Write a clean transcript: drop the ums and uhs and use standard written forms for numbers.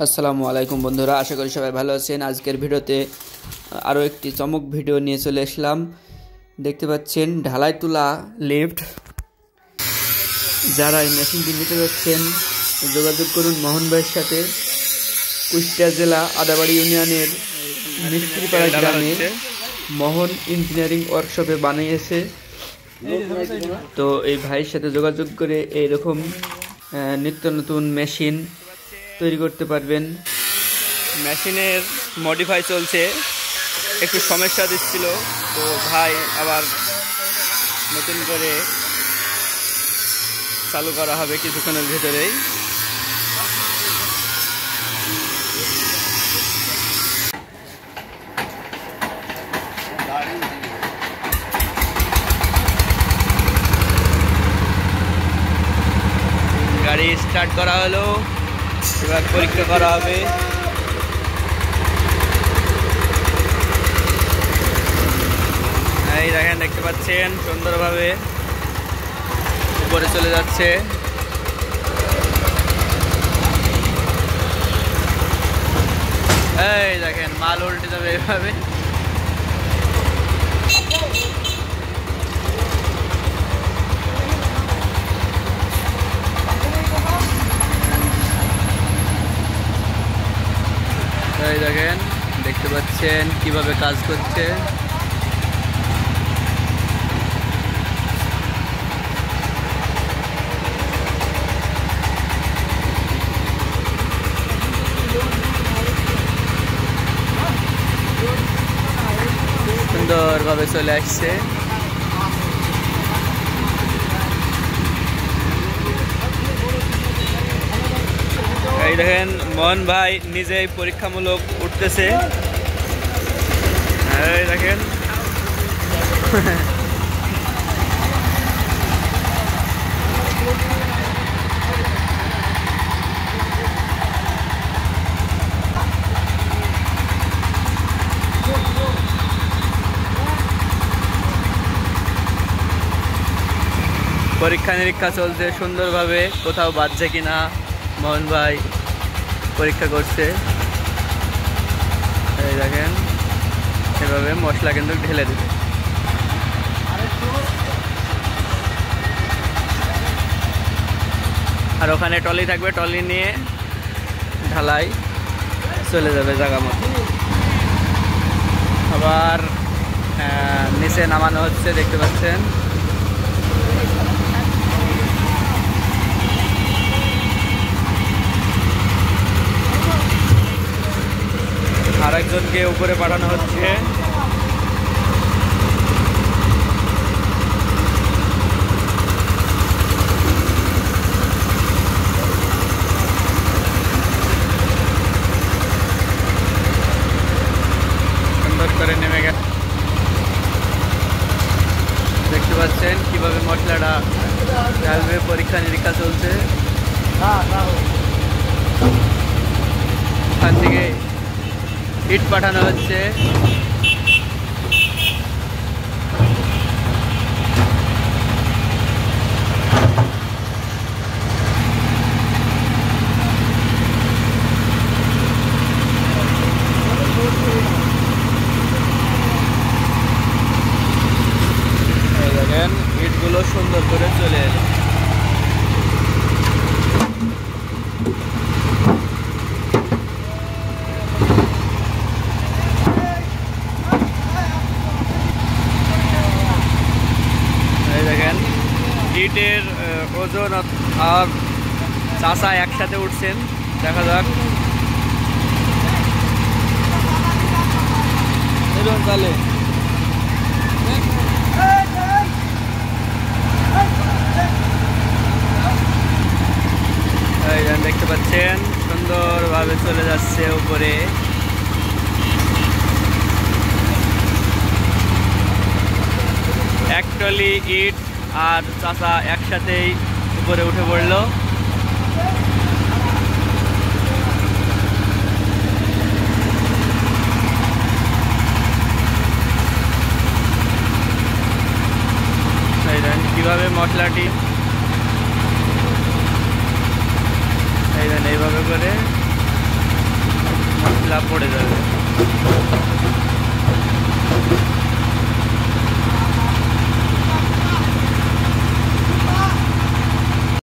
আসসালামু আলাইকুম বন্ধুরা, আশা করি সবাই ভালো আছেন। আজকের ভিডিওতে আরও একটি চমক ভিডিও নিয়ে চলে আসলাম। দেখতে পাচ্ছেন ঢালাই তোলা লিফট। যারা এই মেশিনটি নিতে যাচ্ছেন যোগাযোগ করুন মোহন ভাইয়ের সাথে। কুষ্টিয়া জেলা আদাবাড়ি ইউনিয়নের মিস্ত্রিপাড়া গ্রামে মোহন ইঞ্জিনিয়ারিং ওয়ার্কশপে বানিয়েছে। তো এই ভাইয়ের সাথে যোগাযোগ করে এইরকম নিত্য নতুন মেশিন তৈরি করতে পারবেন। মেশিনের মডিফাই চলছে, একটু সমস্যা দিচ্ছিল, তো ভাই আবার নতুন করে চালু করা হবে কিছুক্ষণের ভিতরেই। গাড়ি স্টার্ট করা হলো, এবার পরীক্ষা করা হবে। এই দেখেন, দেখতে পাচ্ছেন সুন্দরভাবে উপরে চলে যাচ্ছে। এই দেখেন মাল উল্টে যাবে এভাবে। এই দেখেন, দেখতে পাচ্ছেন কিভাবে কাজ করছে। সুন্দরভাবে চলে আসছে। এই দেখেন মোহন ভাই নিজেই পরীক্ষামূলক উঠতেছে। এই দেখেন পরীক্ষা নিরীক্ষা চলছে সুন্দরভাবে, কোথাও বাজছে কিনা মোহন ভাই পরীক্ষা করছে। এই দেখেন এভাবে মশলা কিন্তু ঢেলে দেবে। আর ওখানে টলি থাকবে, টলি নিয়ে ঢালাই চলে যাবে জায়গা মতো। আবার নিচে নামানো হচ্ছে, দেখতে পাচ্ছেন। আরেকজনকে উপরে পাঠানো হচ্ছে। সুন্দর করে নেমে গেছে। দেখতে পাচ্ছেন কিভাবে মশলাটা ঢালবে, পরীক্ষা নিরীক্ষা চলছে। ওখান থেকে ইট পাঠানো হচ্ছে। দেখেন ইটগুলো সুন্দর করে চলে এলো। ইটের ওজন আর চাষা একসাথে উঠছেন, দেখা যাক। তাহলে দেখতে পাচ্ছেন সুন্দরভাবে চলে যাচ্ছে উপরে। এক টলি ইট আর চাষা একসাথেই উপরে উঠে পড়ল। কিভাবে মশলাটি এইভাবে করে স্ল্যাব পড়ে যাবে।